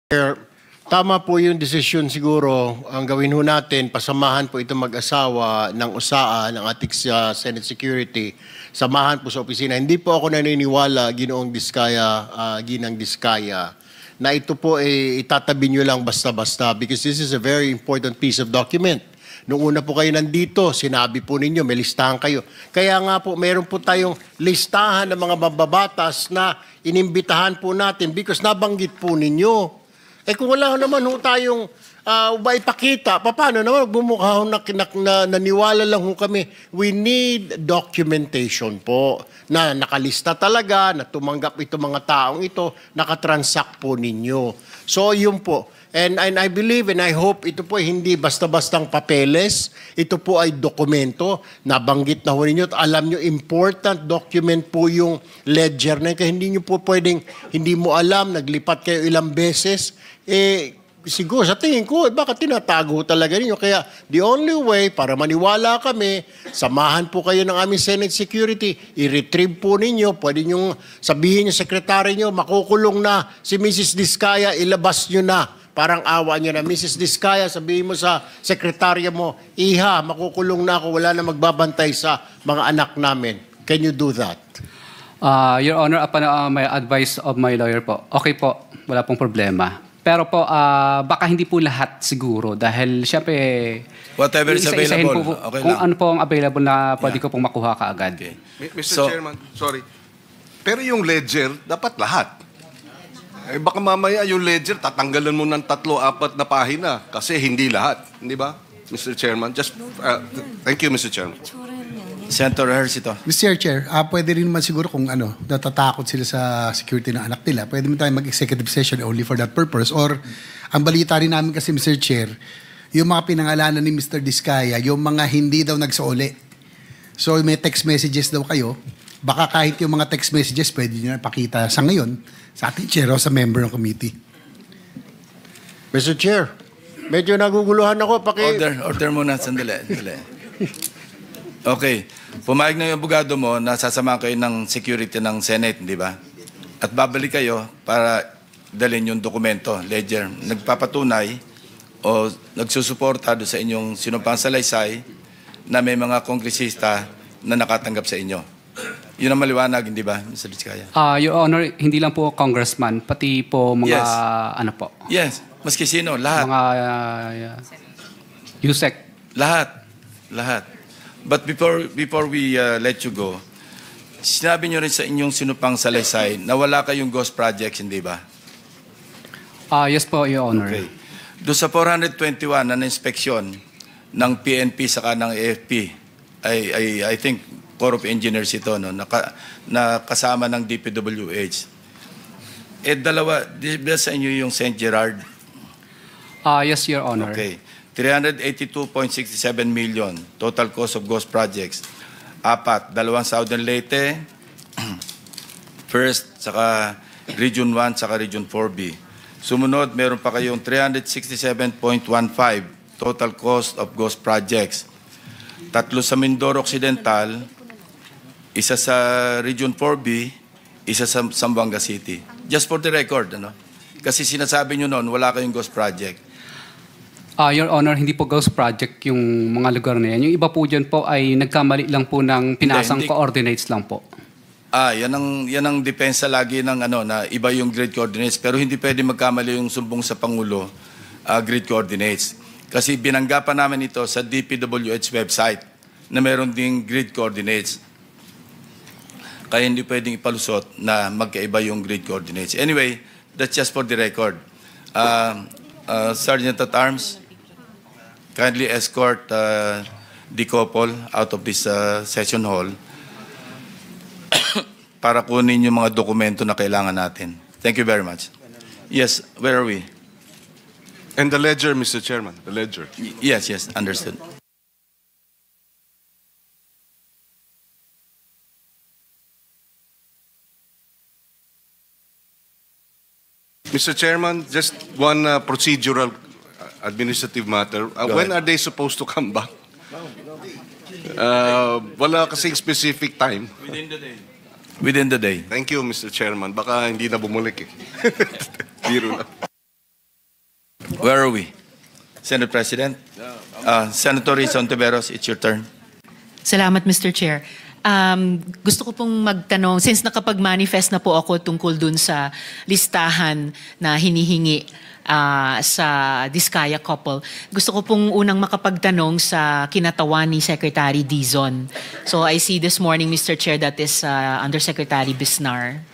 Sir, tama po yung desisyon siguro. Ang gawin ho natin, pasamahan po itong mag-asawa ng USAA, ng ating Senate Security, samahan po sa opisina. Hindi po ako naniniwala, Ginoong Diskaya, Ginang Diskaya, na ito po itatabi nyo lang basta-basta because this is a very important piece of document. Noong una po kayo nandito, sinabi po ninyo, may listahan kayo. Kaya nga po, meron po tayong listahan ng mga mababatas na inimbitahan po natin because nabanggit po ninyo. Kung wala naman ho tayong maipakita, paano naman bumukha ho na naniwala lang ho kami. We need documentation po na nakalista talaga, na tumanggap itong mga taong ito, nakatransact po ninyo. So yun po. And I believe and I hope ito po hindi basta-bastang papeles. Ito po ay dokumento. Nabanggit na ho ninyo at alam nyo, important document po yung ledger na yun. Kaya hindi nyo po pwedeng, hindi mo alam, naglipat kayo ilang beses. Siguro sa tingin ko, baka tinatago talaga ninyo. Kaya the only way para maniwala kami, samahan po kayo ng aming Senate Security, i-retrieve po ninyo, pwede nyo sabihin yung sekretary nyo, makukulong na si Mrs. Diskaya, ilabas nyo na. Parang awa nyo na, Mrs. Diskaya, sabihin mo sa sekretarya mo, Iha, makukulong na ako, wala na magbabantay sa mga anak namin. Can you do that? Your Honor, upon my advice of my lawyer po, okay po, wala pong problema. Pero po, baka hindi po lahat siguro dahil syempre whatever is available. Okay kung lang. Ano po ang available na pwede ko pong makuha kaagad. Okay. Mr. Chairman, sorry. Pero yung ledger, dapat lahat. Baka mamaya yung ledger, tatanggalan mo ng 3-4 na pahina kasi hindi lahat. Hindi ba, Mr. Chairman? Just, thank you, Mr. Chairman. Senator Hercito. Mr. Chair, pwede rin naman siguro kung natatakot sila sa security ng anak nila, pwede naman tayo mag-executive session only for that purpose. Or, ang balita rin namin kasi, Mr. Chair, yung mga pinangalanan ni Mr. Diskaya, yung mga hindi daw nagsauli. So, may text messages daw kayo. Baka kahit yung mga text messages, pwede nyo na pakita sa ngayon, sa ating chair o sa member ng committee. Mr. Chair, medyo naguguluhan ako. Order muna, sandali. Okay. Pumayag na yung abogado mo na sasamahan kayo ng security ng Senate, di ba? At babalik kayo para dalhin yung dokumento, ledger. Nagpapatunay o nagsusuporta doon sa inyong sinumpang salaysay na may mga kongresista na nakatanggap sa inyo. Yun ang maliwanag, hindi ba, Mr. Diskaya? Your Honor, hindi lang po congressman, pati po mga Yes. ano po. Yes. Maski sino, lahat. Mga USEC. Lahat. But before we let you go, sinabi nyo rin sa inyong sinupang salaysay na wala kayong ghost projects, hindi ba? Yes po, Your Honor. Okay. Doon sa 421 na inspeksyon ng PNP saka ng AFP, I think Corps of Engineers ito, no, na kasama ng DPWH. Dalawa, di ba sa inyo yung St. Gerard? Yes, Your Honor. Okay. 382.67 million total cost of ghost projects. 4, 2 Southern Leyte, First, saka Region 1, saka Region 4B. Sumunod, meron pa kayong 367.15 total cost of ghost projects. 3 sa Mindoro Occidental, 1 sa Region 4B, 1 sa Zamboanga City. Just for the record, ano? Kasi sinasabi nyo noon, wala kayong ghost project. Your Honor, hindi po ghost project yung mga lugar na yan. Yung iba po dyan po ay nagkamali lang po ng pinasang coordinates lang po. Yan ang depensa lagi ng na iba yung grid coordinates. Pero hindi pwede magkamali yung sumbong sa Pangulo grid coordinates. Kasi binanggapan namin ito sa DPWH website na meron ding grid coordinates. Kaya hindi pwedeng ipalusot na magkaiba yung grid coordinates. Anyway, that's just for the record. Sergeant at Arms, kindly escort the couple out of this session hall para kunin yung mga dokumento na kailangan natin. Thank you very much. Yes, where are we? And the ledger, Mr. Chairman, the ledger. Yes, understood. Mr. Chairman, just one procedural administrative matter. When are they supposed to come back? Wala kasing specific time. Within the day. Within the day. Thank you, Mr. Chairman. Baka hindi na bumalik eh. Biro lang. Where are we? Senate President? Senator Rizon Tiveros, it's your turn. Salamat, Mr. Chair. Gusto ko pong magtanong, since nakapag-manifest na po ako tungkol dun sa listahan na hinihingi sa Diskaya couple, gusto ko pong unang makapagtanong sa kinatawan ni Secretary Dizon. So I see this morning, Mr. Chair, that is Undersecretary Bisnar.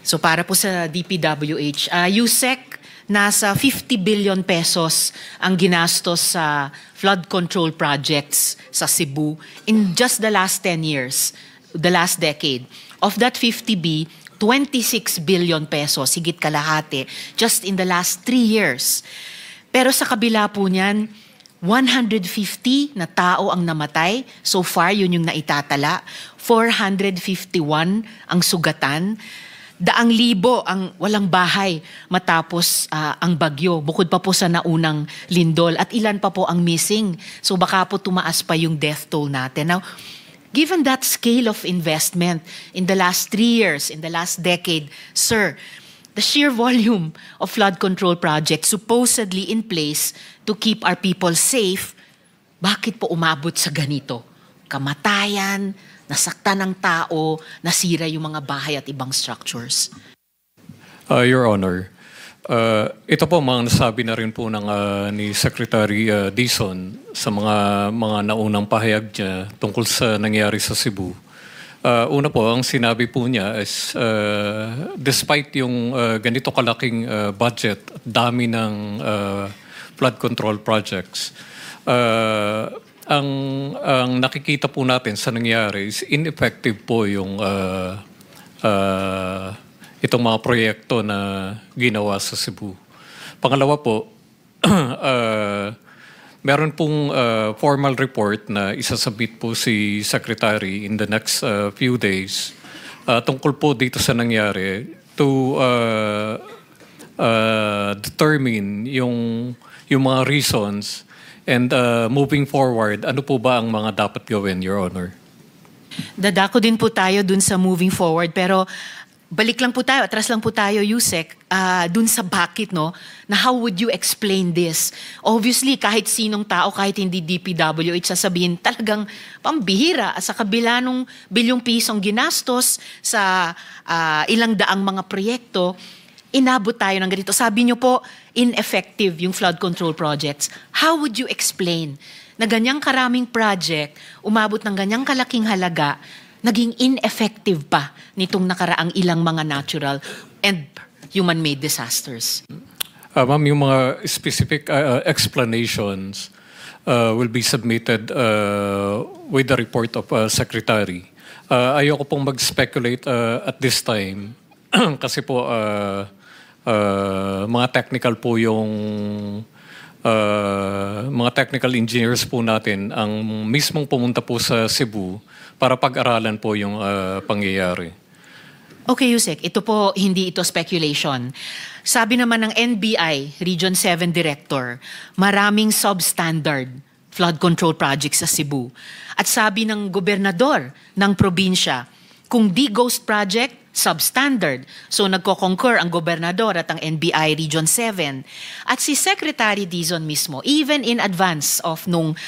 So para po sa DPWH, USEC, nasa 50 billion pesos ang ginastos sa flood control projects sa Cebu in just the last 10 years, the last decade. Of that 50B, 26 billion pesos, higit kalahati, just in the last 3 years. Pero sa kabila po niyan, 150 na tao ang namatay. So far, yun yung naitatala. 451 ang sugatan. 100,000 ang walang bahay matapos ang bagyo. Bukod pa po sa naunang lindol. At ilan pa po ang missing. So baka po tumaas pa yung death toll natin. Now, given that scale of investment in the last 3 years, in the last decade, sir, the sheer volume of flood control projects supposedly in place to keep our people safe, bakit po umabot sa ganito? Kamatayan, nasaktan ng tao, nasira yung mga bahay at ibang structures. Your Honor, ito po mga nasabi na rin po ng ni Secretary Dizon sa mga naunang pahayag niya tungkol sa nangyari sa Cebu. Una po, ang sinabi po niya is despite yung ganito kalaking budget at dami ng flood control projects, ang nakikita po natin sa nangyari is ineffective po yung itong mga proyekto na ginawa sa Cebu. Pangalawa po, meron pong formal report na isasubmit po si Secretary in the next few days tungkol po dito sa nangyari to determine yung mga reasons. And moving forward, ano po ba ang mga dapat gawin, Your Honor? Dadako din po tayo dun sa moving forward, pero balik lang po tayo, atras lang po tayo, Yusek, dun sa bakit, no? Na how would you explain this? Obviously, kahit sinong tao, kahit hindi DPWH, sasabihin talagang pambihira sa kabila nung bilyong pisong ginastos sa ilang daang mga proyekto, inabot tayo ng ganito. Sabi niyo po, ineffective yung flood control projects. How would you explain na ganyang karaming project, umabot ng ganyang kalaking halaga, naging ineffective pa nitong nakaraang ilang mga natural and human-made disasters? Ma'am, yung mga specific explanations will be submitted with the report of Secretary. Ayoko pong mag-speculate at this time kasi po mga technical po yung mga technical engineers po natin ang mismong pumunta po sa Cebu para pag-aralan po yung pangyayari. Okay, Yusek, ito po, hindi ito speculation. Sabi naman ng NBI, Region 7 Director, maraming substandard flood control projects sa Cebu. At sabi ng gobernador ng probinsya, kung di ghost project, substandard. So nagko-concur ang gobernador at ang NBI Region 7. At si Secretary Dizon mismo, even in advance of nung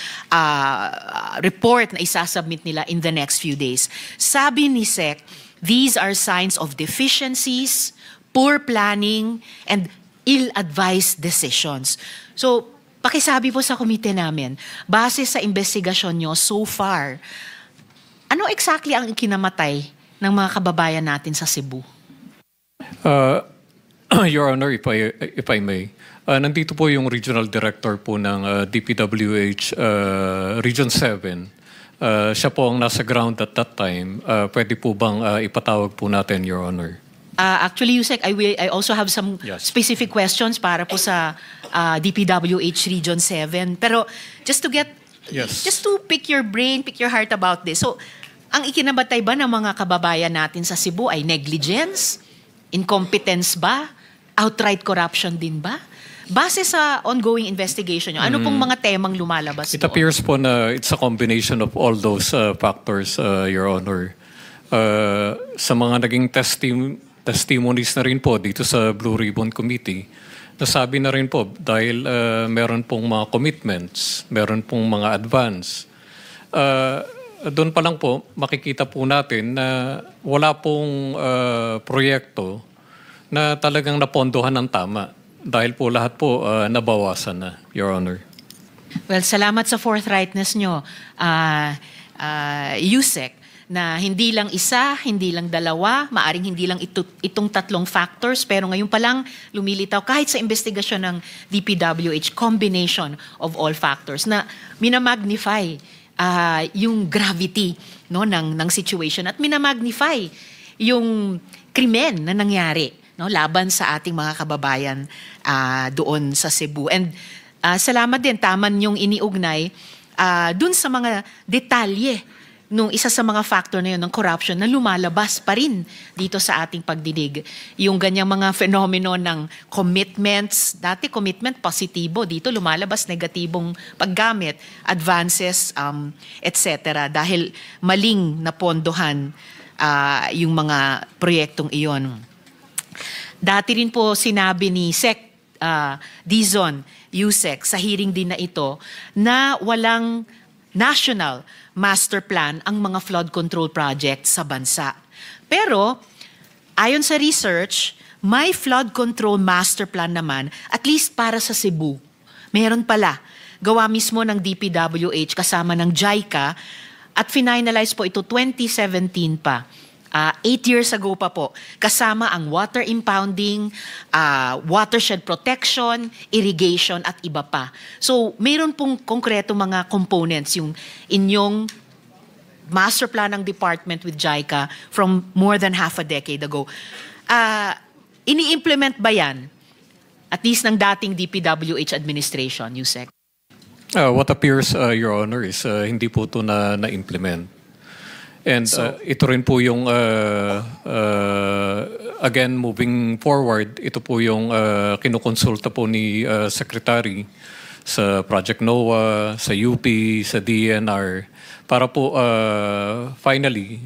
report na isasubmit nila in the next few days, sabi ni Sec, these are signs of deficiencies, poor planning, and ill-advised decisions. So, pakisabi po sa komite namin, base sa investigasyon nyo so far, ano exactly ang kinamatay ng mga kababayan natin sa Cebu? Your Honor, if I may, nandito po yung Regional Director po ng DPWH Region 7. Siya po ang nasa ground at that time. Pwede po bang ipatawag po natin, Your Honor? Actually, Yusek, I also have some specific questions para po sa DPWH Region 7. Pero just to pick your brain, pick your heart about this. So, ang ikinabatay ba ng mga kababayan natin sa Cebu ay negligence? Incompetence ba? Outright corruption din ba? Base sa ongoing investigation nyo, ano pong mga temang lumalabas It doon? appears po na it's a combination of all those factors, Your Honor. Sa mga naging testimonies na rin po dito sa Blue Ribbon Committee. Nasabi na rin po dahil meron pong mga commitments, meron pong mga advance. Doon pa lang po, makikita po natin na wala pong proyekto na talagang napondohan ng tama. Dahil po lahat po nabawasan na, Your Honor. Well, salamat sa forthrightness nyo, Yusek, na hindi lang isa, hindi lang dalawa, maaring hindi lang itong tatlong factors, pero ngayon pa lang lumilitaw kahit sa investigasyon ng DPWH, combination of all factors na minamagnify yung gravity, no, ng situation at minamagnify yung krimen na nangyari, no, laban sa ating mga kababayan doon sa Cebu. And salamat din, taman yung iniugnay dun sa mga detalye nung isa sa mga factor na yun ng corruption na lumalabas pa rin dito sa ating pagdidig. Yung ganyang mga fenomeno ng commitments, dati commitment positibo, dito lumalabas negatibong paggamit, advances, etc. Dahil maling napondohan yung mga proyektong iyon. Dati rin po sinabi ni Sec Dizon, Yusek, sa hearing din na ito, na walang national master plan ang mga flood control projects sa bansa. Pero, ayon sa research, may flood control master plan naman, at least para sa Cebu. Meron pala. Gawa mismo ng DPWH kasama ng JICA at finalize po ito 2017 pa. 8 years ago pa po, kasama ang water impounding, watershed protection, irrigation at iba pa. So, mayroon pong konkreto mga components yung inyong master plan ng department with JICA from more than half a decade ago. Ini-implement ba yan? At least ng dating DPWH administration, Yusek? What appears, Your Honor, is hindi po ito na-implement. And ito rin po yung, again, moving forward, ito po yung kinukonsulta po ni Secretary sa Project NOAA, sa UP, sa DNR, para po finally,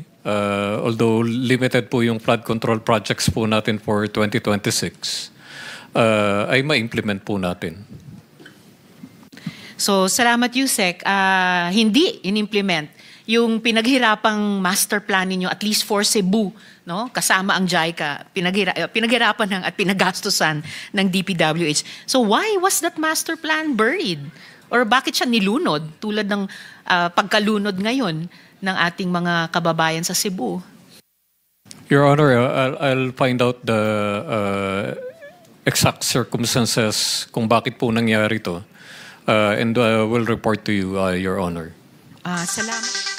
although limited po yung flood control projects po natin for 2026, ay ma-implement po natin. So, salamat Yusek. Hindi in-implement yung pinaghirapang master plan ninyo, at least for Cebu, no? Kasama ang JICA, pinaghirapan at pinagastusan ng DPWH. So why was that master plan buried? Or bakit siya nilunod tulad ng pagkalunod ngayon ng ating mga kababayan sa Cebu? Your Honor, I'll find out the exact circumstances kung bakit po nangyari ito. And will report to you, Your Honor. Salamat.